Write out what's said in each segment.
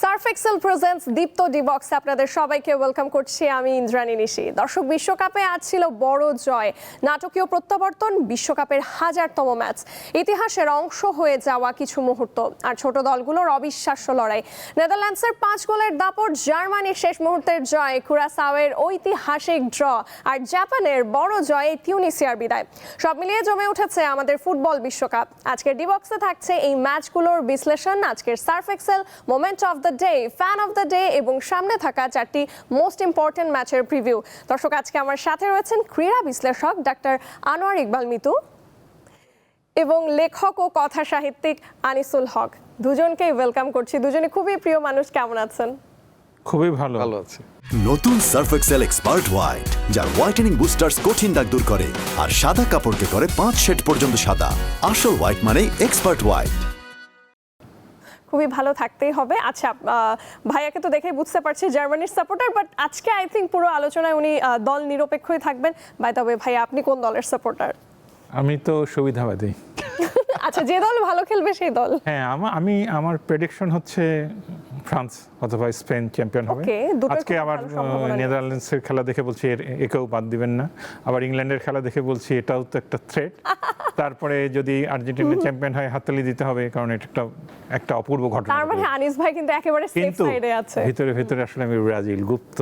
Surf Excel presents দীপ্ত ডিবক্সে আপনাদের সবাইকে welcome করছি আমি ইন্দ্রাণী নিশি। দর্শক, বিশ্বকাপে আজ ছিল বড় জয়, নাটকীয় প্রত্যাবর্তন, বিশ্বকাপের 1000তম ম্যাচ, ইতিহাসের অংশ হয়ে যাওয়া কিছু মুহূর্ত আর ছোট দলগুলোর অবিশ্বাস্য লড়াই। নেদারল্যান্ডসের 5 গোলের দাপট, জার্মানির শেষ মুহূর্তের জয়, কুরাসাওয়ের ঐতিহাসিক ড্র আর জাপানের বড় জয়ে তিউনিসিয়ার বিদায়, সব মিলিয়ে জমে উঠেছে আমাদের ফুটবল বিশ্বকাপ। আজকের ডিবক্সে থাকছে এই ম্যাচগুলোর বিশ্লেষণ, আজকের Surf Excel, moment of the day, fan of the day এবং সামনে থাকা 4টি মোস্ট ইম্পর্টেন্ট ম্যাচের প্রিভিউ। দর্শক, আজকে আমার সাথে রয়েছেন ক্রীড়া বিশ্লেষক ডাক্তার আনোয়ার ইকবাল মিতু এবং লেখক ও কথা সাহিত্যিক আনিসুল হক। দুজনকেই ওয়েলকাম করছি। দুজনে খুবই প্রিয় মানুষ, কেমন আছেন? খুবই ভালো আছি। নতুন সার্ফ এক্সেল এক্সপার্ট হোয়াইট, যার হোয়াইটেনিং বুস্টার্স কঠিন দাগ দূর করে আর সাদা কাপড়কে করে 5 শেড পর্যন্ত সাদা। আসল হোয়াইট মানে এক্সপার্ট হোয়াইট। খুবই ভালো থাকতেই হবে। আচ্ছা, ভাইয়াকে তো দেখেই বুঝতে পারছি জার্মানির সাপোর্টার, বাট আজকে আই থিঙ্ক পুরো আলোচনায় উনি দল নিরপেক্ষই থাকবেন। বাই দ্য ওয়ে, ভাইয়া আপনি কোন দলের সাপোর্টার? আমি তো সুবিধাবাদী। আচ্ছা, যে দল ভালো খেলবে সেই দল। হ্যাঁ, আমার প্রেডিকশন হচ্ছে ফ্রান্স অথবা স্পেন চ্যাম্পিয়ন হবে। আজকে আবার নেদারল্যান্ডসের খেলা দেখে বলছি একেও বাদ দিবেন না, আবার ইংল্যান্ডের খেলা দেখে বলছি এটাও তো একটা থ্রেট। তারপরে যদি আর্জেন্টিনা চ্যাম্পিয়ন হয় হাততালি দিতে হবে, কারণ এটা একটা অপূর্ব ঘটনা। তার মানে আনিস ভাই কিন্তু একেবারে সেফ সাইডে আছে। ভিতরে আসলে আমি ব্রাজিল গুপ্ত।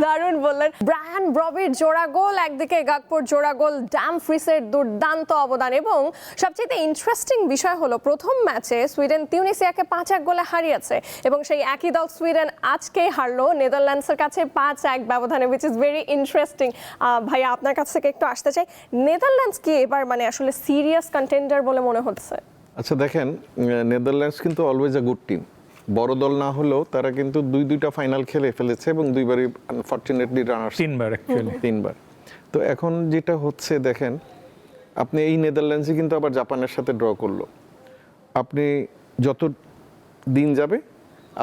দারুণ বললেন। ব্রায়ান ব্রবির জোড়া গোল, একদিকে গাকপোর জোড়া গোল, ডামফ্রিসের দুর্দান্ত অবদান এবং সবচেয়ে ইন্টারেস্টিং বিষয় হলো প্রথম ম্যাচে সুইডেন তিউনিসিয়াকে 5-1 গোলে হারিয়েছে এবং সেই একই দল সুইডেন আজকেই হারলো নেদারল্যান্ডসের কাছে 5-1 ব্যবধানে, হুইচ ইজ ভেরি ইন্টারেস্টিং। ভাইয়া, আপনার কাছ থেকে একটু আসতে চাই, নেদারল্যান্ডস কি এবার মানে আসলে সিরিয়াস কন্টেন্ডার বলে মনে হচ্ছে? আচ্ছা দেখেন, নেদারল্যান্ডস কিন্তু অলওয়েজ আ গুড টিম। বড় দল না হলেও তারা কিন্তু দুইটা ফাইনাল খেলে ফেলেছে এবং দুইবারই আনফরচুনেটলি রানার্স, তিনবার। তো এখন যেটা হচ্ছে দেখেন, আপনি এই নেদারল্যান্ডসই কিন্তু আবার জাপানের সাথে ড্র করলো। আপনি যত দিন যাবে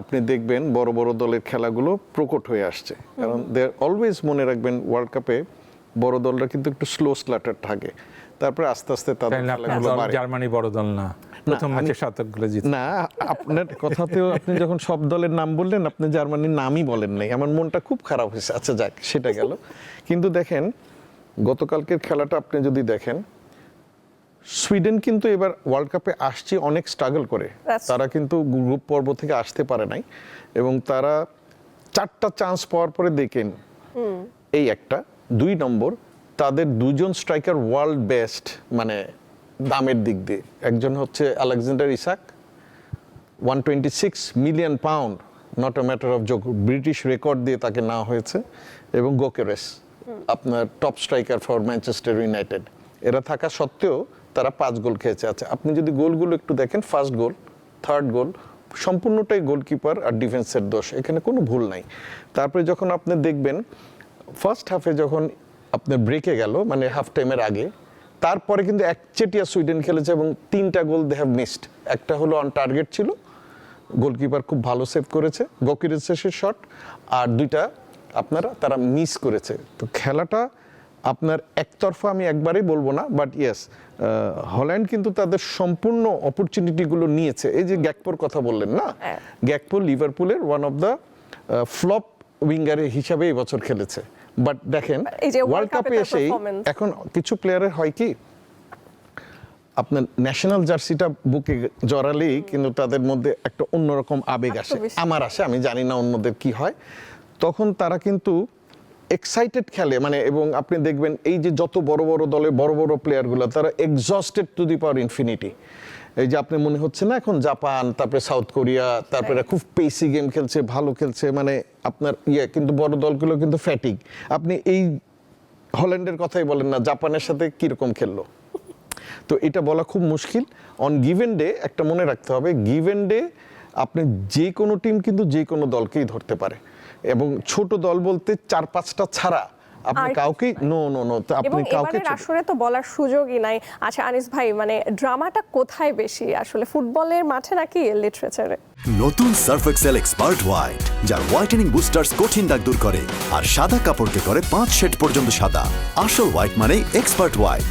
আপনি দেখবেন বড় বড় দলের খেলাগুলো প্রকট হয়ে আসছে, কারণ দে অলওয়েজ মনে রাখবেন ওয়ার্ল্ড কাপে বড় দলরা কিন্তু একটু স্লো স্টার্টার থাকে, তারপরে আস্তে আস্তে তাদের খেলাগুলো বাড়ে। জার্মানি বড় দল না, প্রথম ম্যাচে 7 গোলে জিতে না। আপনার কথাতেও আপনি যখন সব দলের নাম বললেন, আপনি জার্মানির নামই বলেন নাই, আমার মনটা খুব খারাপ হয়েছে। আচ্ছা যাক, সেটা গেল। কিন্তু দেখেন গতকালকের খেলাটা আপনি যদি দেখেন, সুইডেন কিন্তু এবার ওয়ার্ল্ড কাপে আসছে অনেক স্ট্রাগল করে। তারা কিন্তু গ্রুপ পর্ব থেকে আসতে পারে নাই এবং তারা 4টা চান্স পাওয়ার পরে দেখেন এই একটা 2 নম্বর, তাদের 2জন স্ট্রাইকার ওয়ার্ল্ড বেস্ট, মানে দামের দিক দিয়ে। একজন হচ্ছে Alexander Isak, 126 million pound, not a matter of joke, British record দিয়ে তাকে নেওয়া হয়েছে, এবং গোকেরেস আপনার top striker for Manchester United. এরা থাকা সত্ত্বেও তারা 5 গোল খেয়েছে। আচ্ছা, আপনি যদি গোলগুলো একটু দেখেন, ফার্স্ট গোল, থার্ড গোল সম্পূর্ণটাই গোলকিপার আর ডিফেন্সের দোষ, এখানে কোনো ভুল নাই। তারপরে যখন আপনি দেখবেন ফার্স্ট হাফে যখন আপনার ব্রেকে গেল, মানে হাফ টাইমের আগে, তারপরে কিন্তু একচেটিয়া সুইডেন খেলেছে এবং 3টা গোল দে হ্যাভ মিসড। একটা হলো অন টার্গেট ছিল, গোলকিপার খুব ভালো সেভ করেছে, গোকিরেসের শট, আর 2টা তারা মিস করেছে। তো খেলাটা আপনার একতরফা আমি একবারেই বলবো না, বাট ইয়েস, হল্যান্ড কিন্তু তাদের সম্পূর্ণ অপরচুনিটিগুলো নিয়েছে। এই যে গ্যাকপোর কথা বললেন না, গ্যাকপো লিভারপুলের one of the flop winger হিসাবে এই বছর খেলেছে। বাট দেখেন ওয়ার্ল্ড কাপে এসেই এখন কিছু প্লেয়ারের হয় কি, আপনার ন্যাশনাল জার্সিটা বুকে জড়ালেই কিন্তু তাদের মধ্যে একটা অন্যরকম আবেগ আসে, আমার আসে, আমি জানি না অন্যদের কি হয়, তখন তারা কিন্তু এক্সাইটেড খেলে, মানে। এবং আপনি দেখবেন এই যে যত বড় বড় দলে বড় বড় প্লেয়ারগুলো, তারা exhausted to the power infinity. এই যে আপনি মনে হচ্ছে না এখন জাপান, তারপরে সাউথ কোরিয়া, তারপরে খুব পেসি গেম খেলছে, ভালো খেলছে, মানে আপনার কিন্তু বড় দলগুলো কিন্তু ফ্যাটিক। আপনি এই হল্যান্ডের কথাই বলেন না, জাপানের সাথে কিরকম খেললো, তো এটা বলা খুব মুশকিল। অন গিভেন ডে একটা মনে রাখতে হবে, গিভেন ডে আপনি যে কোনো টিম কিন্তু যে কোনো দলকেই ধরতে পারে, এবং ছোট দল বলতে 4-5টা ছাড়া আপনি কাউকে আপনি কাউকে আসলে তো বলার সুযোগই নাই। আচ্ছা আনিস ভাই, মানে ড্রামাটা কোথায় বেশি, আসলে ফুটবলের মাঠে নাকি লিটারেচারে? নতুন সার্ফ এক্সেল এক্সপার্ট হোয়াইট, যার হোয়াইটেনিং বুস্টার্স কঠিন দাগ দূর করে আর সাদা কাপড়কে করে 5 শেড পর্যন্ত সাদা। আসল হোয়াইট মানে এক্সপার্ট হোয়াইট।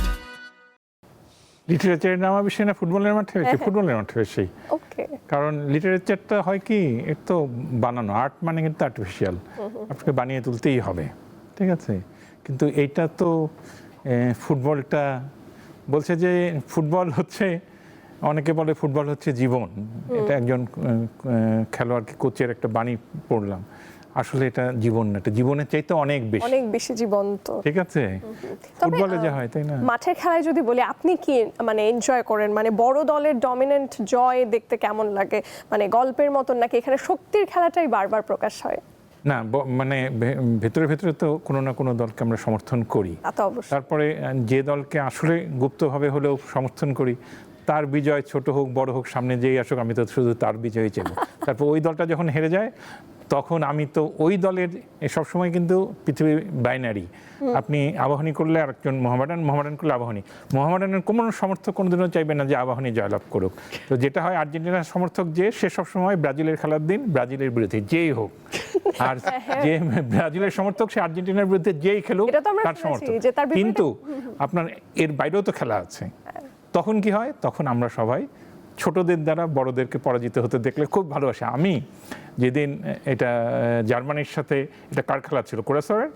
লিটারেচারের নামা বেশি না ফুটবলের মাঠে বেশি? ফুটবলের মাঠে বেশি। ওকে, কারণ লিটারেচারটা হয় কি, এর তো বানানো, আর্ট মানে কিন্তু আর্টিফিশিয়াল, আপনাকে বানিয়ে তুলতেই হবে, ঠিক আছে? কিন্তু এইটা তো ফুটবলটা বলছে যে ফুটবল হচ্ছে, অনেকে বলে ফুটবল হচ্ছে জীবন, এটা একজন খেলোয়াড়কে কোচের একটা বাণী পড়লাম। আসলে এটা জীবন না, এটা জীবনের চাইতে অনেক বেশি জীবন্ত, ঠিক আছে? ফুটবলে যা হয় তাই না? মাঠের খেলায় যদি বলি, আপনি কি মানে এনজয় করেন, মানে বড় দলের ডমিনেন্ট জয় দেখতে কেমন লাগে, মানে গল্পের মতন, নাকি এখানে শক্তির খেলাটাই বারবার প্রকাশ হয়? না, মানে ভেতরে ভেতরে তো কোনো না কোনো দলকে আমরা সমর্থন করি, তা তো অবশ্যই। তারপরে যে দলকে আসলে গুপ্তভাবে হলেও সমর্থন করি, তার বিজয় ছোট হোক বড় হোক, সামনে যেই আসুক, আমি তো শুধু তার বিজয়ই চাইব। তারপর ওই দলটা যখন হেরে যায়, তখন আমি তো ওই দলের, সবসময় কিন্তু পৃথিবী বাইনারি, আপনি আবাহনী করলে আরেকজন মোহামেডান করলে আবাহনী, মোহামেডানের কোনো সমর্থক কোনোদিনও চাইবে না যে আবাহনী জয়লাভ করুক। তো যেটা হয়, আর্জেন্টিনার সমর্থক যে, সে সবসময় ব্রাজিলের খেলার দিন ব্রাজিলের বিরুদ্ধে যেই হোক, আর যে ব্রাজিলের সমর্থক সে আর্জেন্টিনার বিরুদ্ধে যেই খেলুক তার সমর্থক। কিন্তু আপনার এর বাইরেও তো খেলা আছে, তখন কি হয়, তখন আমরা সবাই ছোটদের দ্বারা বড়দেরকে পরাজিত হতে দেখলে খুব ভালোবাসে। আমি যেদিন এটা জার্মানির সাথে, এটা কার খেলা ছিল, কুরাসাওয়ার,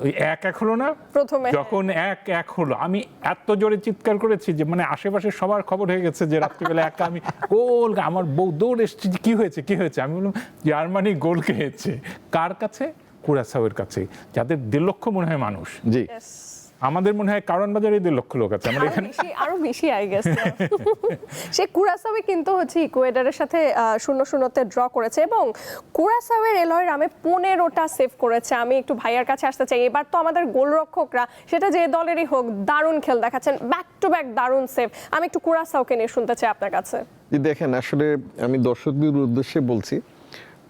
ওই 1-1 হলো না প্রথমে, যখন 1-1 হলো, আমি এত জোরে চিৎকার করেছি যে মানে আশেপাশে সবার খবর হয়ে গেছে যে রাত্রিবেলা একা আমি গোল, আমার বউ দৌড় এসেছে, কি হয়েছে, আমি বললাম জার্মানি গোল খেয়েছে। কার কাছে? কুরাসাওয়ের কাছে, যাদের 1.5 লক্ষ মনে হয় মানুষ। জি, আমাদের মনে হয় কারণ বাজারে 1.5 লক্ষ লোক আছে, আমরা এখানে আরো বেশি আই গেস। সে কুরাসাওয়ে কিন্তু হচ্ছে ইকুয়েডরের সাথে 0-0 ড্র করেছে, এবং কুরাসাওয়ের এলয় রামে 15টা সেভ করেছে। আমি একটু ভাইয়ার কাছে আসতে চাই, এবার তো আমাদের গোলরক্ষকরা, সেটা যে দলেরই হোক, দারুণ খেল দেখাচ্ছেন, ব্যাক টু ব্যাক দারুণ সেভ। আমি একটু কুরাসাওকে নিয়ে শুনতে চাই আপনার কাছে। দেখেন, আসলে আমি দর্শকদের উদ্দেশ্যে বলছি,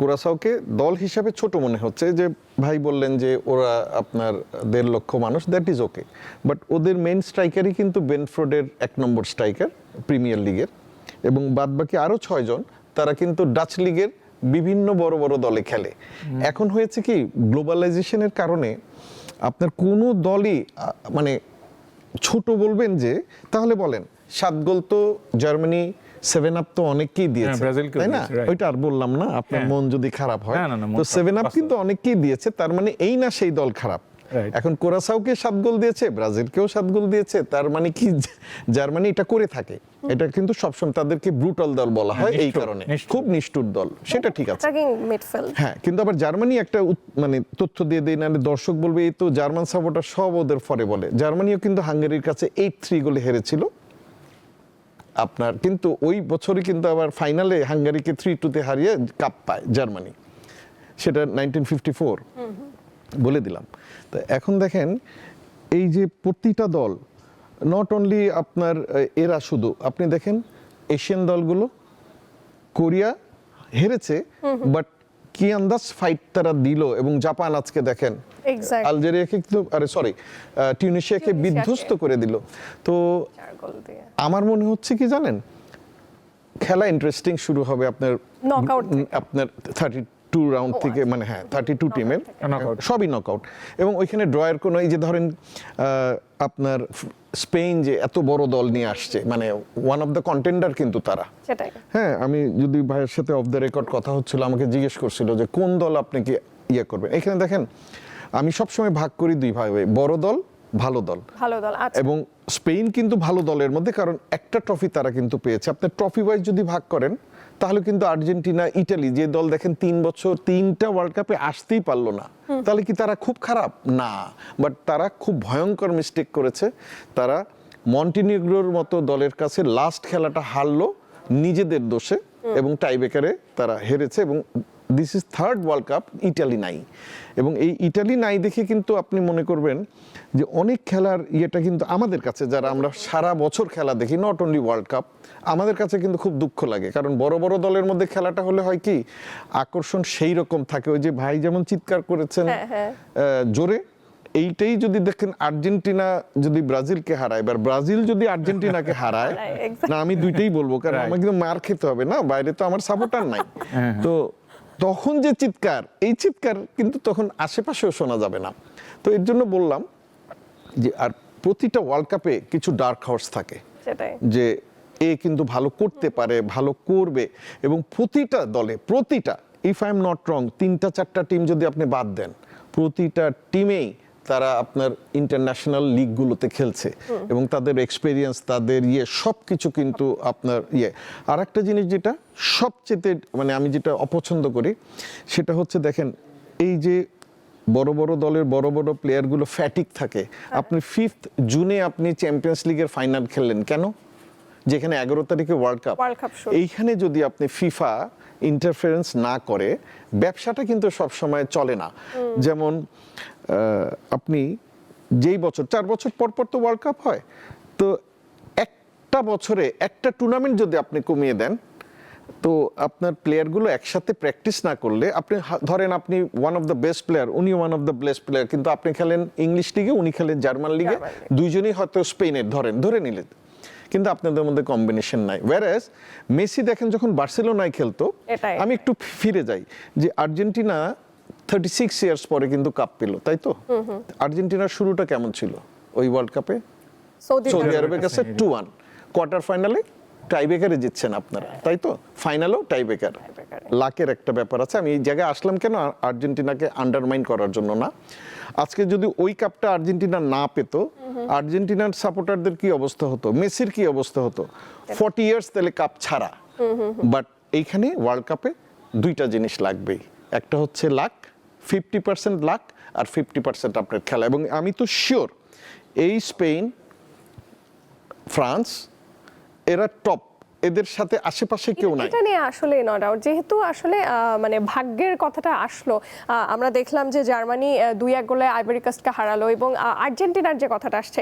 কুরাসাওকে দল হিসাবে ছোট মনে হচ্ছে, যে ভাই বললেন যে ওরা আপনার 1.5 লক্ষ মানুষ, দ্যাট ইজ ওকে, বাট ওদের মেইন স্ট্রাইকারই কিন্তু বেনফোর্ডের 1 নম্বর স্ট্রাইকার প্রিমিয়ার লিগের, এবং বাদবাকি আরও 6 জন তারা কিন্তু ডাচ লিগের বিভিন্ন বড় বড় দলে খেলে। এখন হয়েছে কি, গ্লোবালাইজেশনের কারণে আপনার কোনো দলই মানে ছোট বলবেন যে, তাহলে বলেন 7 গোল তো জার্মানি, 7 আপ তো অনেককেই দিয়েছে, তাই না? ওইটা আর বললাম না, আপনার মন যদি খারাপ হয়, তো 7 আপ কিন্তু অনেককেই দিয়েছে, তার মানে এই না সেই দল খারাপ। এখন কুরাসাওকে 7 গোল দিয়েছে, ব্রাজিলকেও 7 গোল দিয়েছে, তার মানে কি জার্মানি এটা করে থাকে, এটা কিন্তু সবসময় তাদেরকে ব্রুটাল দল বলা হয়, এই কারণে খুব নিষ্ঠুর দল, সেটা ঠিক আছে। হ্যাঁ, কিন্তু আবার জার্মানি একটা মানে তথ্য দিয়ে দেয়, নাহলে দর্শক বলবে এই তো জার্মান সাপোর্টার সব ওদের ফরে বলে। জার্মানিও কিন্তু হাঙ্গেরির কাছে 8-3 গোলে হেরেছিল আপনার, কিন্তু ওই বছরই কিন্তু আবার ফাইনালে হাঙ্গারিকে 3-2 হারিয়ে কাপ পায় জার্মানি, সেটা 1954 বলে দিলাম। তো এখন দেখেন, এই যে প্রতিটা দল, নট অনলি আপনার এরা, শুধু আপনি দেখেন এশিয়ান দলগুলো, কোরিয়া হেরেছে, বাট কি আন্দাজ ফাইট তারা দিল, এবং জাপান আজকে দেখেন আলজেরিয়াকে কিন্তু, টিউনিশিয়াকে বিধ্বস্ত করে দিল। তো আমার মনে হচ্ছে কি জানেন, খেলা ইন্টারেস্টিং শুরু হবে আপনার 32 রাউন্ড থেকে, মানে হ্যাঁ 32 টিমের সবই নকআউট, এবং ওইখানে ড্রয়ের কোনো, এই যে ধরেন আপনার স্পেন যে এত বড় দল নিয়ে আসছে, মানে ওয়ান অফ দ্য কন্টেন্ডার কিন্তু তারা, হ্যাঁ। আমি যদি ভাইয়ের সাথে অফ দ্য রেকর্ড কথা হচ্ছিল, আমাকে জিজ্ঞেস করছিল যে কোন দল আপনি কি ইয়ে করবেন। এখানে দেখেন, আমি সবসময় ভাগ করি 2 ভাগে, বড় দল, ভালো দল, এবং স্পেন কিন্তু ভালো দলের মধ্যে, কারণ একটা ট্রফি তারা কিন্তু পেয়েছে। আপনার ট্রফি ওয়াইজ যদি ভাগ করেন, তাহলে কিন্তু আর্জেন্টিনা, ইটালি, যে দল দেখেন 3 বছর 3টা ওয়ার্ল্ড কাপে আসতেই পারলো না, তাহলে কি তারা খুব খারাপ? না, বাট তারা খুব ভয়ঙ্কর মিস্টেক করেছে। তারা মন্টিনিগ্রোর মতো দলের কাছে লাস্ট খেলাটা হারলো নিজেদের দোষে, এবং টাইব্রেকারে তারা হেরেছে, এবং this is 3rd world cup Italy নাই। এবং এই ইটালি নাই দেখে কিন্তু আপনি মনে করবেন যে অনেক খেলার ইয়েটা কিন্তু আমাদের কাছে, যারা আমরা সারা বছর খেলা দেখি, নট অনলি ওয়ার্ল্ড কাপ, আমাদের কাছে কিন্তু খুব দুঃখ লাগে। কারণ বড় বড় দলের মধ্যে খেলাটা হলে হয় কি, আকর্ষণ সেই রকম থাকে। ওই যে ভাই যেমন চিৎকার করেছেন জোরে, এইটাই যদি দেখেন আর্জেন্টিনা যদি ব্রাজিলকে হারায়, এবার ব্রাজিল যদি আর্জেন্টিনাকে হারায়, না আমি দুইটাই বলবো, কারণ আমার কিন্তু মার খেতে হবে না, বাইরে তো আমার সাপোর্টার নাই, তো তখন যে চিৎকার, এই চিৎকার কিন্তু তখন আশেপাশেও শোনা যাবে না। তো এর জন্য বললাম যে, আর প্রতিটা ওয়ার্ল্ড কাপে কিছু ডার্ক হর্স থাকে, সেটাই যে এ কিন্তু ভালো করতে পারে, ভালো করবে, এবং প্রতিটা দলে if I am not wrong 3-4টা টিম যদি আপনি বাদ দেন, প্রতিটা টিমেই তারা আপনার ইন্টারন্যাশনাল লিগগুলোতে খেলছে এবং তাদের এক্সপেরিয়েন্স, তাদের সবকিছু কিন্তু আপনার আর একটা জিনিস যেটা সবচেয়ে মানে আমি যেটা অপছন্দ করি সেটা হচ্ছে দেখেন, এই যে বড় বড় দলের বড় বড় প্লেয়ারগুলো ফ্যাটিক থাকে। আপনি 5th জুনে আপনি চ্যাম্পিয়ন্স লিগের ফাইনাল খেললেন কেন? যেখানে 11 তারিখে ওয়ার্ল্ড কাপ, এইখানে যদি আপনি ফিফা ইন্টারফারেন্স না করে, ব্যবসাটা কিন্তু সব সময় চলে না। যেমন আপনি যেই বছর 4 বছর পর পর তো ওয়ার্ল্ড কাপ হয়, তো একটা বছরে একটা টুর্নামেন্ট যদি আপনি কমিয়ে দেন, তো আপনার প্লেয়ারগুলো একসাথে প্র্যাকটিস না করলে, আপনি ধরেন আপনি one of the best player, উনি one of the best player, কিন্তু আপনি খেলেন ইংলিশ লিগে, উনি খেলেন জার্মান লিগে, দুইজনই হয়তো স্পেনের ধরে নিলেন, কিন্তু আপনাদের মধ্যে কম্বিনেশন নাই। ওয়্যারএজ মেসি দেখেন যখন বার্সেলোনায় খেলতো, আমি একটু ফিরে যাই, যে আর্জেন্টিনা 36 ইয়ার্স পরে কিন্তু কাপ পেল, তাই তো? আর্জেন্টিনার শুরুটা কেমন ছিল ওই ওয়ার্ল্ড কাপে? সৌদি আরবের কাছে 2-1, কোয়ার্টার ফাইনালে টাইব্রেকারে জিতছেন আপনারা, তাই তো? ফাইনালও টাইব্রেকার। লাকের একটা ব্যাপার আছে। আমি এই জায়গায় আসলাম কেন? আর্জেন্টিনাকে আন্ডারমাইন করার জন্য না। আজকে যদি ওই কাপটা আর্জেন্টিনা না পেত, আর্জেন্টিনার সাপোর্টারদের কি অবস্থা হতো, মেসির কি অবস্থা হতো? 40 ইয়ার্স তাহলে কাপ ছাড়া। বাট এইখানে ওয়ার্ল্ড কাপে দুইটা জিনিস লাগবেই, একটা হচ্ছে লাক, 50% লাক, আর 50% আপনার খেলা। এবং আমি তো শিওর এই স্পেন, ফ্রান্স, এরা টপ, এদের সাথে আশেপাশে কেউ নাই। এটা নিয়ে আসলে নো ডাউট, যেহেতু আসলে মানে ভাগ্যের কথাটা আসলো, আমরা দেখলাম যে জার্মানি 2-1 গোলে আইভরি কোস্টকে হারালো, এবং আর্জেন্টিনার যে কথাটা আসছে,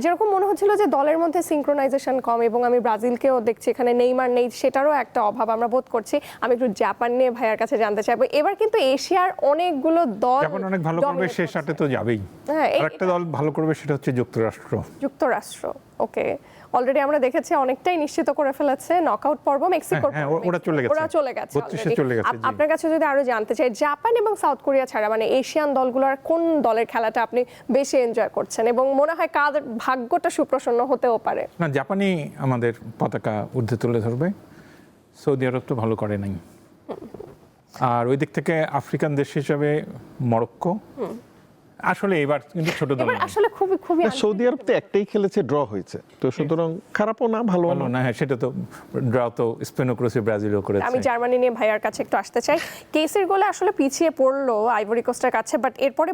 যেরকম মনে হচ্ছিল যে দলের মধ্যে সিনক্রোনাইজেশন কম, এবং আমি ব্রাজিলকেও দেখছি এখানে নেইমার নেই, সেটারও একটা অভাব আমরা বোধ করছি। আমি একটু জাপান নিয়ে ভাইয়ার কাছে জানতে চাইবো, এবার কিন্তু এশিয়ার অনেকগুলো দল জাপান অনেক ভালো করবে, শেষ আটে তো যাবেই। আরেকটা দল ভালো করবে, সেটা হচ্ছে যুক্তরাষ্ট্র। ওকে, অলরেডি আমরা দেখেছি অনেকটাই নিশ্চিত করে ফেলেছে নকআউট পর্ব, মেক্সিকোর ওরা চলে গেছে। আপনার কাছে যদি আরো জানতে চাই, জাপান এবং সাউথ কোরিয়া ছাড়া মানে এশিয়ান দলগুলোর কোন দলের খেলাটা আপনি বেশি এনজয় করছেন, এবং মনে হয় কার ভাগ্যটা সুপ্রসন্ন হতেও পারে? না, জাপানি আমাদের পতাকা ঊর্ধ্বে তুলে ধরবে। সৌদি আরব তো ভালো করে নাই, আর ওই দিক থেকে আফ্রিকান দেশ হিসাবে মরক্কো। আসলে এবার কিন্তু ছোট দল আসলে খুবই সৌদি আরব তো একটাই খেলেছে, ড্র হয়েছে, তো সুতরাং খারাপও না ভালো না। হ্যাঁ, সেটা তো ড্র তো স্পেনও করেছে, ব্রাজিলও করেছে। আমি জার্মানি নিয়ে ভাইয়ার কাছে একটু আসতে চাই। কেসের গোলে আসলে পিছিয়ে পড়লো আইভরি কোস্টের কাছে, বাট এরপরে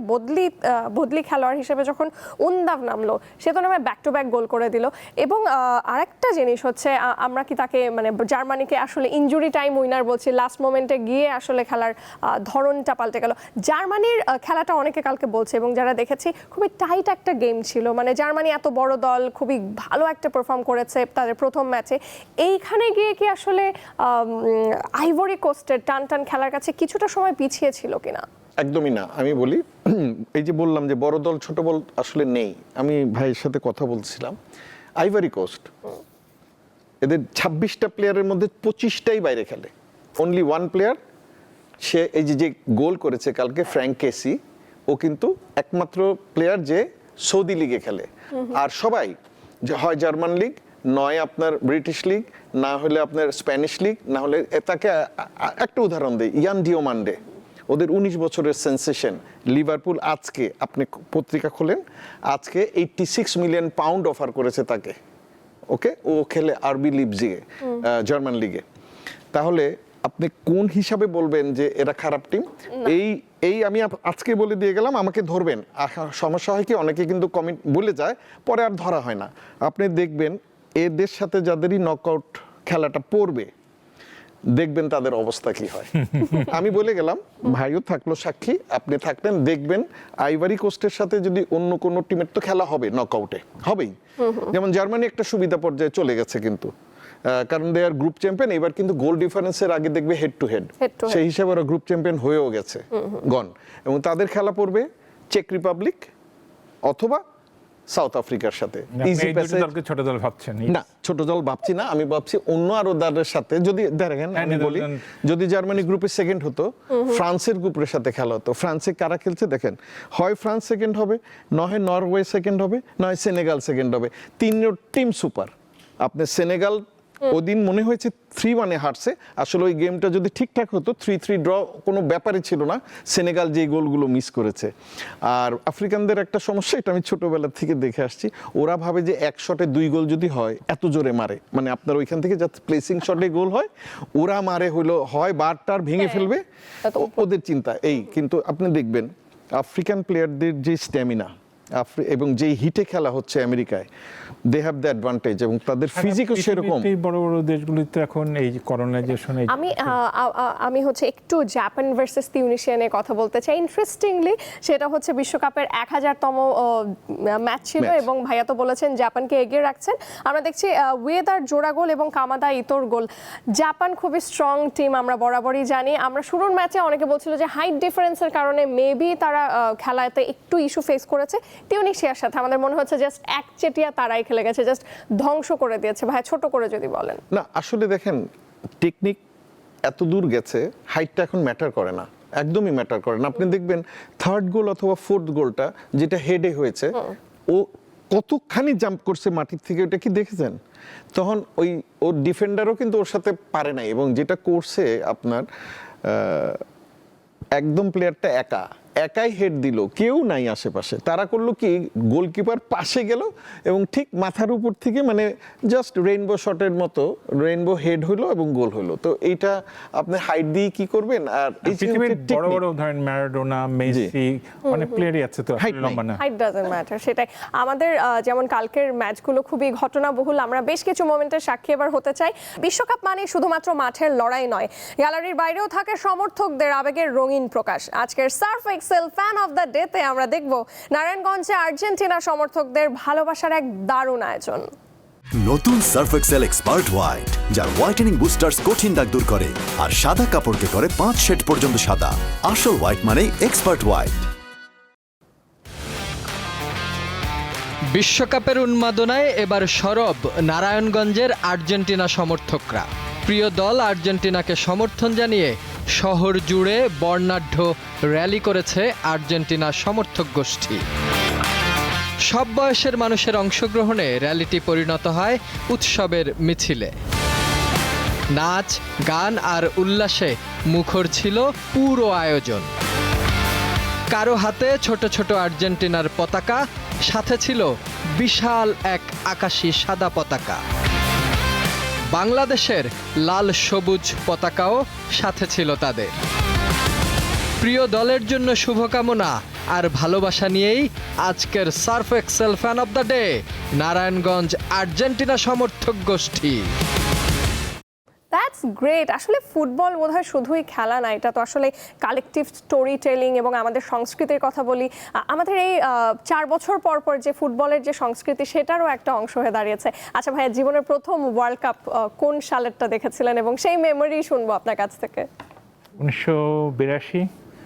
বদলি খেলোয়াড় হিসেবে যখন উন্দাভ নামলো, সে তো নামে ব্যাক টু ব্যাক গোল করে দিল। এবং আরেকটা জিনিস হচ্ছে, আমরা কি তাকে মানে জার্মানিকে আসলে ইনজুরি টাইম উইনার বলছি, লাস্ট মোমেন্টে গিয়ে আসলে খেলার ধরনটা পাল্টে গেল। জার্মানির খেলাটা অনেকে কালকে বলছে, এবং যারা দেখেছি খুবই টাইট একটা গেম ছিল, মানে জার্মানি এত বড় দল খুবই ভালো একটা পারফর্ম করেছে তাদের প্রথম ম্যাচে, এইখানে গিয়ে কি আসলে আইভরি কোস্টের টান খেলার কাছে কিছুটা সময় পিছিয়ে ছিল কিনা? একদমই না। আমি বলি, এই যে বললাম যে বড় দল ছোট দল আসলে নেই, আমি ভাইয়ের সাথে কথা বলছিলাম, আইভরি কোস্ট এদের 26টা প্লেয়ারের মধ্যে 25টাই বাইরে খেলে, অনলি 1 প্লেয়ার, সে এই যে গোল করেছে কালকে, ফ্র্যাঙ্ক কেসি, ও কিন্তু একমাত্র প্লেয়ার যে সৌদি লিগে খেলে। আর সবাই হয় জার্মান লিগ, নয় আপনার ব্রিটিশ লিগ, না হলে আপনার স্প্যানিশ লিগ, না হলে তাকে একটা উদাহরণ দেই, ইয়ান ডিওমান্ডে, ওদের 19 বছরের সেন্সেশন। লিভারপুল আজকে আপনি পত্রিকা খোলেন, আজকে 86 মিলিয়ন পাউন্ড অফার করেছে তাকে, ওকে, ও খেলে আরবি লিপজিগে, জার্মান লিগে। তাহলে আপনি কোন হিসাবে বলবেন যে এরা খারাপ টিম? এই আমি আজকে বলে দিয়ে গেলাম, আমাকে ধরবেন। সমস্যা হয় কি, অনেকে কিন্তু কমেন্ট বলে যায়, পরে আর ধরা হয় না। আপনি দেখবেন এদের সাথে যাদেরই নকআউট খেলাটা পড়বে, দেখবেন তাদের অবস্থা কি হয়। আমি বলে গেলাম, ভাইও থাকলো সাক্ষী, আপনি থাকবেন, দেখবেন আইভরি কোস্টের সাথে যদি অন্য কোনো টিমের তো খেলা হবে, নকআউটে হবেই। যেমন জার্মানি একটা সুবিধা পর্যায়ে চলে গেছে কিন্তু, কারণ দে আর গ্রুপ চ্যাম্পিয়ন। এবার কিন্তু গোল ডিফারেন্সের আগে দেখবে হেড টু হেড, সেই হিসাবে ওরা গ্রুপ চ্যাম্পিয়ন হয়েও গেছে গন। এবং তাদের খেলা পড়বে চেক রিপাবলিক অথবা সাউথ আফ্রিকার সাথে আপনি ইজি এই দুটো প্যাসেজ। দলকে ছোট দল ভাবছেন? না, ছোট দল ভাবছি না, আমি ভাবছি অন্য আরো দলের সাথে যদি দেখেন, আমি বলি যদি জার্মানি গ্রুপে সেকেন্ড হতো, ফ্রান্সের গ্রুপের সাথে খেলা হতো, ফ্রান্সে কারা খেলছে দেখেন, হয় ফ্রান্স সেকেন্ড হবে, নয় নরওয়ে সেকেন্ড হবে, নয় সেনেগাল সেকেন্ড হবে। তিন টিম সুপার। আপনি সেনেগাল ওদিন মনে হয়েছে 3-1 হারছে, আসলে ওই গেমটা যদি ঠিকঠাক হতো 3-3 ড্র কোনো ব্যাপারই ছিল না, সেনেগাল যে গোলগুলো মিস করেছে। আর আফ্রিকানদের একটা সমস্যা, এটা আমি ছোটবেলা থেকে দেখে আসছি, ওরা ভাবে যে এক শটে 2 গোল যদি হয় এত জোরে মারে, মানে আপনার ওইখান থেকে যাতে প্লেসিং শটে গোল হয়, ওরা মারে হলো হয় বারটার ভেঙে ফেলবে, ওদের চিন্তা এই। কিন্তু আপনি দেখবেন আফ্রিকান প্লেয়ারদের যে স্ট্যামিনা এবং যেই হিটে খেলা হচ্ছে আমেরিকায়, দে হ্যাভ দ্য অ্যাডভান্টেজ, এবং তাদের ফিজিকও সেরকম। এই বড় বড় দেশগুলিতে এখন এই করোনাইজেশনে আমি হচ্ছে একটু জাপান ভার্সেস তিউনিসিয়ানে কথা বলতে চাই। ইন্টারেস্টিংলি সেটা হচ্ছে বিশ্বকাপের 1000তম ম্যাচ ছিল এবং ভাইয়া তো বলেছেন জাপানকে এগিয়ে রাখছেন। আমরা দেখছি ওয়েদার জোড়া গোল এবং কামাদা ইতোর গোল। জাপান খুবই স্ট্রং টিম, আমরা বরাবরই জানি। আমরা শুরুর ম্যাচে অনেকে বলছিল যে হাইট ডিফারেন্সের কারণে মেবি তারা খেলাতে একটু ইস্যু ফেস করেছে। টিউনিসিয়ার সাথে আমাদের মনে হচ্ছে জাস্ট একচেটিয়া তারাই খেলে গেছে, জাস্ট ধ্বংস করে দিয়েছে। ভাই ছোট করে যদি বলেন। না, আসলে দেখেন টেকনিক এত দূর গেছে, হাইটটা এখন ম্যাটার করে না, একদমই ম্যাটার করে না। আপনি দেখবেন থার্ড গোল অথবা ফোর্থ গোলটা যেটা হেডে হয়েছে, ও কতখানি জাম্প করছে মাটির থেকে, ওটা কি দেখেছেন? তখন ওর ডিফেন্ডারও কিন্তু ওর সাথে পারে নাই, এবং যেটা করছে আপনার একদম প্লেয়ারটা একাই হেড দিল, কেউ নাই আশেপাশে। তারা করলো কি, গোলকিপার পাশে গেল এবং ঠিক মাথার উপর থেকে মানে জাস্ট রেইনবো শটের মতো রেইনবো হেড হলো এবং গোল হলো। তো এইটা আপনি হাইট দিয়ে কি করবেন? আর এই পৃথিবীর বড় বড় ধরেন ম্যারাডোনা, মেসি, অনেক প্লেয়ারই আছে তো লম্বা না। হাইট ডাজন্ট ম্যাটার, সেটাই। আমাদের যেমন কালকের ম্যাচগুলো খুবই ঘটনাবহুল, আমরা বেশ কিছু মোমেন্টের সাক্ষী এবার হতে চাই। বিশ্বকাপ মানে শুধুমাত্র মাঠের লড়াই নয়, গ্যালারির বাইরেও থাকে সমর্থকদের আবেগের রঙিন প্রকাশ। আজকের Surf Excel fan of the ডেতে আমরা দেখব নারায়ণগঞ্জে আর্জেন্টিনা সমর্থকদের ভালোবাসার এক দারুণ আয়োজন। নতুন সার্ফ এক্সেল এক্সপার্ট হোয়াইট, যার হোয়াইটেনিং বুস্টার্স কঠিন দাগ দূর করে আর সাদা কাপড়কে করে 5 শেড পর্যন্ত সাদা। আসল হোয়াইট মানে এক্সপার্ট হোয়াইট। বিশ্বকাপের উন্মাদনায় এবার সরব নারায়ণগঞ্জের আর্জেন্টিনা সমর্থকরা। প্রিয় দল আর্জেন্টিনাকে সমর্থন জানিয়ে শহর জুড়ে বর্ণাঢ্য র্যালি করেছে আর্জেন্টিনা সমর্থক গোষ্ঠী। সব বয়সের মানুষের অংশগ্রহণে র্যালিটি পরিণত হয় উৎসবের মিছিলে। নাচ, গান আর উল্লাসে মুখর ছিল পুরো আয়োজন। কারো হাতে ছোট ছোট আর্জেন্টিনার পতাকা, সাথে ছিল বিশাল এক আকাশী সাদা পতাকা। বাংলাদেশের লাল সবুজ পতাকাও সাথে ছিল তাদের। প্রিয় দলের জন্য শুভকামনা আর ভালোবাসা নিয়েই আজকের Surf Excel fan of the day Narayanganj Argentina সমর্থক গোষ্ঠী। That's great. আসলে ফুটবল বোধহয় শুধুই খেলা না, এটা তো আসলে কালেকটিভ স্টোরি টেলিং এবং আমাদের সংস্কৃতির কথা বলি। আমাদের এই 4 বছর পর পর যে ফুটবলের যে সংস্কৃতি, সেটারও একটা অংশ হয়ে দাঁড়িয়েছে। আচ্ছা ভাইয়া, জীবনের প্রথম ওয়ার্ল্ড কাপ কোন সালেরটা দেখেছিলেন এবং সেই মেমোরি শুনবো আপনার কাছ থেকে। 1982।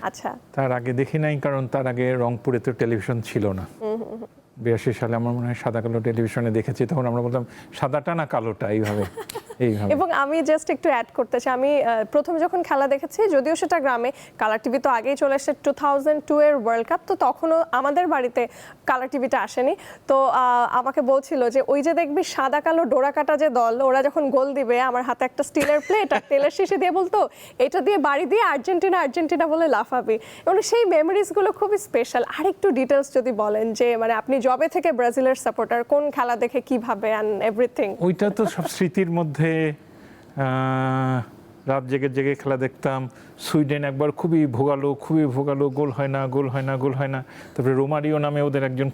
আচ্ছা, তার আগে দেখি নাই, কারণ তার আগে রংপুরে তো টেলিভিশন ছিল না। 82 সালে আমার মনে হয় সাদা কালো টেলিভিশনে দেখেছি, তখন আমরা বলতাম সাদাটা না কালোটা, এইভাবে। এবং আমি জাস্ট একটু অ্যাড করতে চাই, আমি প্রথম যখন খেলা দেখেছি, যদিও সেটা গ্রামে, কালার টিভি তো আগেই চলে এসেছে 2002 এর ওয়ার্ল্ড কাপ, তো তখনও আমাদের বাড়িতে কালার টিভিটা আসেনি। তো আমাকে বলছিল যে ওই যে দেখবি সাদা কালো ডোরা কাটা যে দল, ওরা যখন গোল দিবে, আমার হাতে একটা স্টিলের প্লেট আর তেলের শিশি দিয়ে বলতো এটা দিয়ে বাড়ি দিয়ে আর্জেন্টিনা আর্জেন্টিনা বলে লাফাবি। এবং সেই মেমোরিজগুলো খুবই স্পেশাল। আর একটু ডিটেলস যদি বলেন যে মানে আপনি জবে থেকে ব্রাজিলের সাপোর্টার, কোন খেলা দেখে কিভাবে অ্যান্ড এভরিথিং। ওইটা তো সব স্মৃতির মধ্যে। রাত জেগে জেগে খেলা দেখতাম। সুইডেন একবার খুবই ভোগালো, গোল হয় না। তারপরে রোমারিও নামে ওদের একজন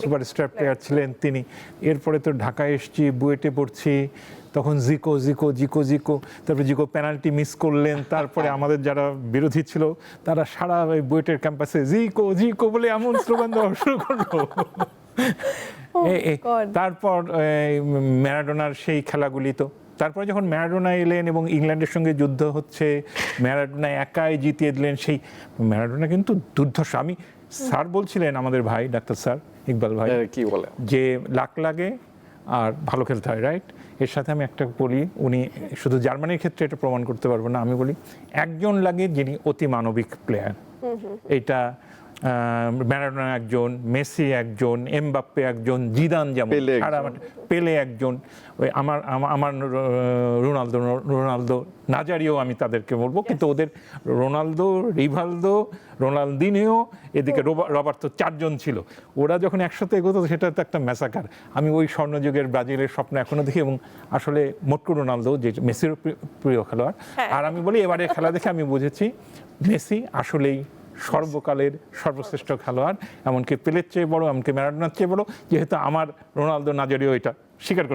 সুপারস্টার প্লেয়ার ছিলেন তিনি। এরপরে তো ঢাকায় এসেছি, বুয়েটে পড়ছি, তখন জিকো। তারপরে জিকো পেনাল্টি মিস করলেন। তারপরে আমাদের যারা বিরোধী ছিল তারা সারা বুয়েটের ক্যাম্পাসে জিকো বলে এমন স্লোগান দেওয়া শুরু করলো। তারপর ম্যারাডোনার সেই খেলাগুলি তো। তারপরে যখন ম্যারাডোনা এলেন এবং ইংল্যান্ডের সঙ্গে যুদ্ধ হচ্ছে, ম্যারাডোনা একাই জিতিয়ে দিলেন। সেই ম্যারাডোনা কিন্তু দুর্ধর্ষ। স্যার বলছিলেন, আমাদের ভাই ডাক্তার স্যার, ইকবাল ভাই, কি বলে যে লাক লাগে আর ভালো খেলতে হয়, রাইট? এর সাথে আমি একটা বলি, উনি শুধু জার্মানির ক্ষেত্রে এটা প্রমাণ করতে পারবো না, আমি বলি একজন লাগে যিনি অতি মানবিক প্লেয়ার। এটা ম্যারাডোনা একজন, মেসি একজন, এমবাপ্পে একজন, জিদান যেমন, পেলে একজন, ওই আমার রোনালদো নাজারিও আমি তাদেরকে বলবো, কিন্তু ওদের রোনালদো, রিভালদো, রোনালদিনিও, এদিকে রবার্তো, চারজন ছিল। ওরা যখন একসাথে এগোতো সেটা তো একটা ম্যাসাকার। আমি ওই স্বর্ণযুগের ব্রাজিলের স্বপ্ন এখনো দেখি, এবং আসলে মোটকো রোনালদো যে মেসির প্রিয় খেলোয়াড়। আর আমি বলি এবারে খেলা দেখে আমি বুঝেছি মেসি আসলেই সর্বকালের সর্বশ্রেষ্ঠ খেলোয়াড়, এমনকি পেলের চেয়ে বড়, এমনকি ম্যারাডোনার চেয়ে বড়, যেহেতু আমার রোনালদো নাজারিও এটা স্বীকার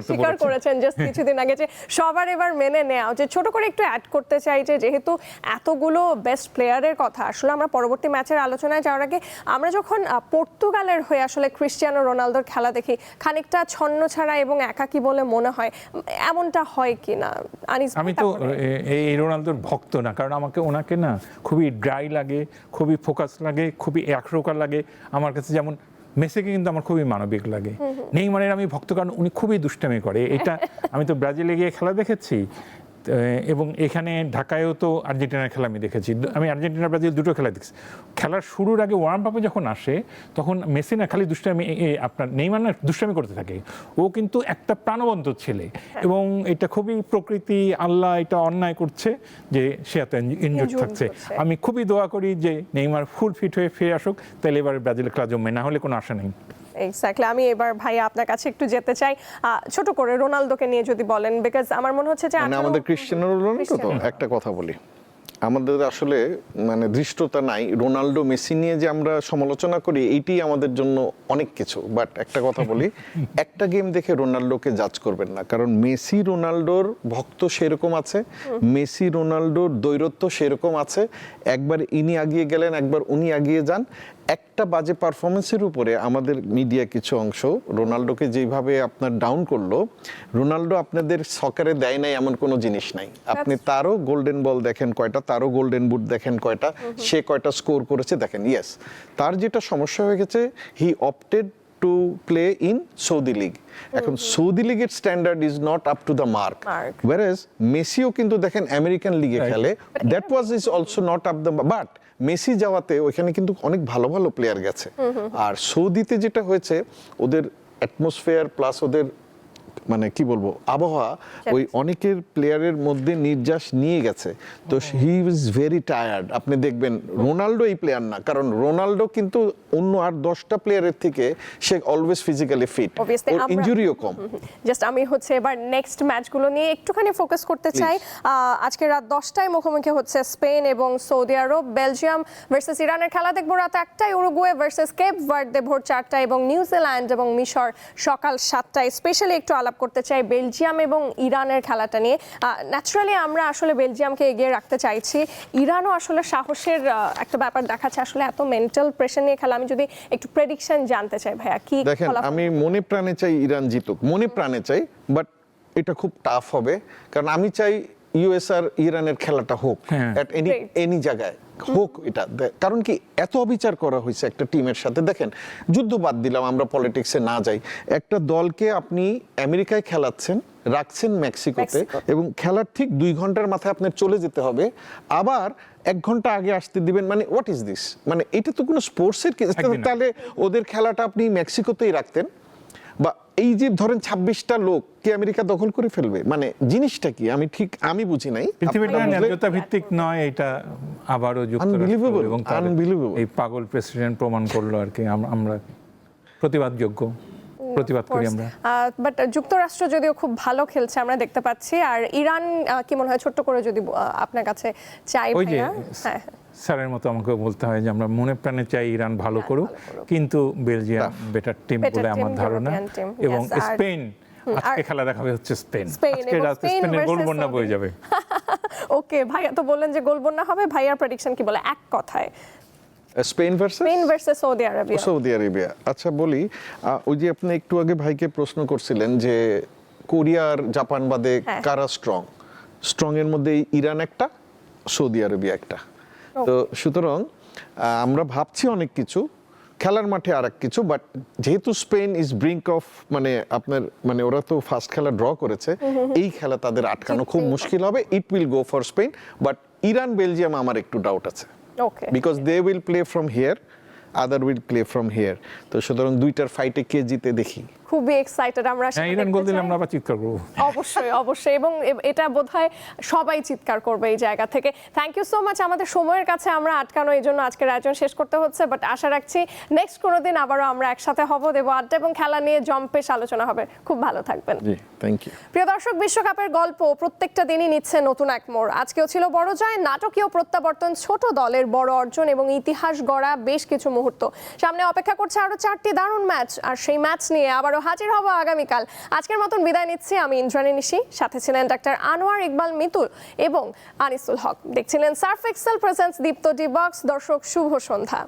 করেছেন জাস্ট কিছুদিন আগে। যে সবার এবার মেনে নেওয়া, যে ছোট করে একটু অ্যাড করতে চাই যে যেহেতু এতগুলো বেস্ট প্লেয়ারের কথা, আসলে আমরা পরবর্তী ম্যাচের আলোচনায় যাওয়ার আগে আমরা যখন পর্তুগালের হয়ে আসলে ক্রিস্টিয়ানো রোনালদোর খেলা দেখি, খানিকটা ছন্ন ছাড়া এবং একাকী বলে মনে হয়, এমনটা হয় কি না? আমি তো এই রোনালদোর ভক্ত না, কারণ আমাকে ওনাকে না খুবই ড্রাই লাগে, খুবই ফোকাস লাগে, খুবই একরোকা লাগে আমার কাছে। যেমন মেসিকে কিন্তু আমার খুবই মানবিক লাগে। নেইমারের আমি ভক্ত, কারণ উনি খুবই দুষ্টামি করে। এটা আমি তো ব্রাজিলে গিয়ে খেলা দেখেছি, এবং এখানে ঢাকায়ও তো আর্জেন্টিনার খেলা আমি দেখেছি। আমি আর্জেন্টিনা ব্রাজিল দুটো খেলা দেখছি। খেলার শুরুর আগে ওয়ার্ম আপে যখন আসে তখন মেসি না খালি দুষ্টামি, আপনার নেইমার না দুষ্টামি করতে থাকে। ও কিন্তু একটা প্রাণবন্ত ছেলে, এবং এটা খুবই প্রকৃতি, আল্লাহ এটা অন্যায় করছে যে সে এত ইনজুর্ড থাকছে। আমি খুবই দোয়া করি যে নেইমার ফুল ফিট হয়ে ফিরে আসুক, তাহলে এবার ব্রাজিলের খেলা জমবে, না হলে কোনো আশা নেই। এক্স্যাক্টলি। আমি এবার ভাইয়া আপনার কাছে একটু যেতে চাই, ছোট করে রোনালদোকে নিয়ে যদি বলেন, বিকজ আমার মনে হচ্ছে যে আমাদের ক্রিস্টিয়ানো রোনালদো তো একটা কথা বলি, আমাদের আসলে মানে দৃষ্টতা নাই। রোনালদো মেসি নিয়ে যে আমরা সমালোচনা করি এইটাই আমাদের জন্য অনেক কিছু, বাট একটা কথা বলি, একটা গেম দেখে রোনালদোকে জাজ করবেন না, কারণ মেসি রোনালদোর ভক্ত সেরকম আছে, মেসি রোনালদোর দৈরত্ব সেরকম আছে। একবার ইনি আগিয়ে গেলেন, একবার উনি আগিয়ে যান। একটা বাজে পারফরমেন্সের উপরে আমাদের মিডিয়া কিছু অংশ রোনালদোকে যেভাবে আপনার ডাউন করলো, রোনালদো আপনাদের সকারে দেয় নাই এমন কোনো জিনিস নাই। আপনি তারও গোল্ডেন বল দেখেন কয়টা, তারও গোল্ডেন বুট দেখেন কয়টা, সে কয়টা স্কোর করেছে দেখেন। ইয়েস, তার যেটা সমস্যা হয়ে গেছে, he opted to play in Saudi league. এখন সৌদি লিগের standard is not up to the mark, ওয়ারেজ মেসিও কিন্তু দেখেন আমেরিকান লিগে খেলে, that was is also not up the, but Messi যাওয়াতে ওইখানে কিন্তু অনেক ভালো ভালো প্লেয়ার গেছে। আর সৌদিতে যেটা হয়েছে, ওদের অ্যাটমসফিয়ার প্লাস ওদের মানে কি বলবো আবহাওয়া, ওই অনেকের প্লেয়ারের মধ্যে নির্যাস নিয়ে গেছে। তো হি ইজ ভেরি টায়ার্ড। আপনি দেখবেন রোনালদো এই প্লেয়ার না, কারণ রোনালদো কিন্তু অন্য আর 10টা প্লেয়ারের থেকে সে অলওয়েজ ফিজিক্যালি ফিট, ইনজুরিও কম। জাস্ট আমি হচ্ছে এবার নেক্সট ম্যাচগুলো নিয়ে একটুখানি ফোকাস করতে চাই। আজকে রাত 10টায় মুখোমুখি হচ্ছে স্পেন এবং সৌদি আরব। বেলজিয়াম ভার্সেস ইরানের খেলা দেখবো রাত 1টায়, উরুগুয়ে ভার্সেস কেপ ভার্দে ভোর 4টায়, এবং নিউজিল্যান্ড এবং মিশর সকাল 7টায়। স্পেশালি একটু আলাপ করতে চাই বেলজিয়াম এবং ইরানের খেলাটা নিয়ে। ন্যাচারালি আমরা আসলে বেলজিয়ামকে এগিয়ে রাখতে চাইছি। ইরানও আসলে সাহসের একটা ব্যাপার দেখাচ্ছে, আসলে এত মেন্টাল প্রেশার নিয়ে খেলা। আমি যদি একটু প্রেডিকশন জানতে চাই ভাইয়া, কি দেখেন, আমি মনে প্রাণে চাই ইরান জিতুক, মনে প্রাণে চাই, বাট এটা খুব টাফ হবে, কারণ আমি চাই ইউএস আর ইরানের খেলাটা হোক এট এনি জায়গায় হোক। এটা কারণ কি এত অবিচার করা হয়েছে একটা টিমের সাথে। দেখেন, যুদ্ধ বাদ দিলাম, আমরা পলিটিক্সে না যাই, একটা দলকে আপনি আমেরিকায় খেলাচ্ছেন, রাখছেন মেক্সিকোতে, এবং খেলার ঠিক 2 ঘন্টার মাথায় আপনার চলে যেতে হবে, আবার 1 ঘন্টা আগে আসতে দিবেন। মানে হোয়াট ইজ দিস? মানে এটা তো কোনো স্পোর্টসের কেস। তাহলে ওদের খেলাটা আপনি মেক্সিকোতেই রাখতেন, বা এই যে ধরেন 26টা লোক কি আমেরিকা দখল করে ফেলবে, মানে জিনিসটা কি আমি বুঝি নাই। পৃথিবীটা ন্যায্যতা ভিত্তিক নয়, এটা আবারও যুক্তরাষ্ট্র এবং এই পাগল প্রেসিডেন্ট প্রমাণ করলো আর কি। আমরা প্রতিবাদ করি আমরা। বাট যুক্তরাষ্ট্র যদিও খুব ভালো খেলছে আমরা দেখতে পাচ্ছি। আর ইরান কি মনে হয়, ছোট্ট করে যদি আপনার কাছে চাই ভাইয়া? হ্যাঁ, স্যারের মতো আমাকে বলতে হয় যে আমরা মনে প্রাণে চাই ইরান ভালো করুক, কিন্তু বেলজিয়াম বেটার টিম বলে আমার ধারণা। এবং স্পেন, আজকে খেলা দেখাবে হচ্ছে স্পেন, আজকে রাতে স্পেনের গোল বন্যা বয়ে যাবে। ওকে, ভাইয়া তো বললেন যে গোল বন্যা হবে, ভাইয়ার প্রেডিকশন কি বলে এক কথায়? Spain versus Saudi Arabia. আচ্ছা বলি, ওই যে আপনি একটু আগে ভাইকে প্রশ্ন করছিলেন যে কোরিয়া আর জাপান বাদে কারা স্ট্রং এর মধ্যে ইরান একটা, সৌদি আরবিয়া একটা। তো সুতরাং আমরা ভাবছি অনেক কিছু, খেলার মাঠে আর এক কিছু, বাট যেহেতু স্পেন ইজ ব্রিঙ্ক অফ মানে আপনার মানে ওরা তো ফার্স্ট খেলা ড্র করেছে, এই খেলা তাদের আটকানো খুব মুশকিল হবে। It will go for Spain, but Iran Belgium আমার একটু ডাউট আছে, okay because they will play from here, other will play from here. তো সুতরাং দুইটার ফাইটে কে জিতে দেখি। খুবই এক্সাইটেড আমরা সেটা হ্যাঁ, ইরান দেখতে গোল দিলে চাই। আমরা আবার চিৎকার করবো। অবশ্যই অবশ্যই, এবং এটা বোধহয় সবাই চিৎকার করবে এই জায়গা থেকে। Thank you so much. আমাদের সময়ের কাছে আমরা আটকানো, এই জন্য আজকের আয়োজন শেষ করতে হচ্ছে, বাট আশা রাখছি নেক্সট কোনো দিন আবারও আমরা একসাথে হব, দেবো আড্ডা এবং খেলা নিয়ে জম্পেশ আলোচনা হবে। খুব ভালো থাকবেন। জি, থ্যাংক ইউ। প্রিয় দর্শক, বিশ্বকাপের গল্প প্রত্যেকটা দিনই নিচ্ছে নতুন এক মোড়। আজকেও ছিল বড় জয়, নাটকীয় প্রত্যাবর্তন, ছোট দলের বড় অর্জন এবং ইতিহাস গড়া বেশ কিছু মুহূর্ত। সামনে অপেক্ষা করছে আরো 4টি দারুণ ম্যাচ, আর সেই ম্যাচ নিয়ে আবারও হাজির হব আগামীকাল। আজকের মতন বিদায় নিচ্ছি আমি ইন্দ্রাণী নিশি, সাথে ছিলেন ডাক্তার আনোয়ার ইকবাল মিতুল এবং আনিসুল হক। দেখছিলেন সার্ফ এক্সেল প্রেজেন্টস দীপ্ত ডি বক্স। দর্শক, শুভ সন্ধ্যা।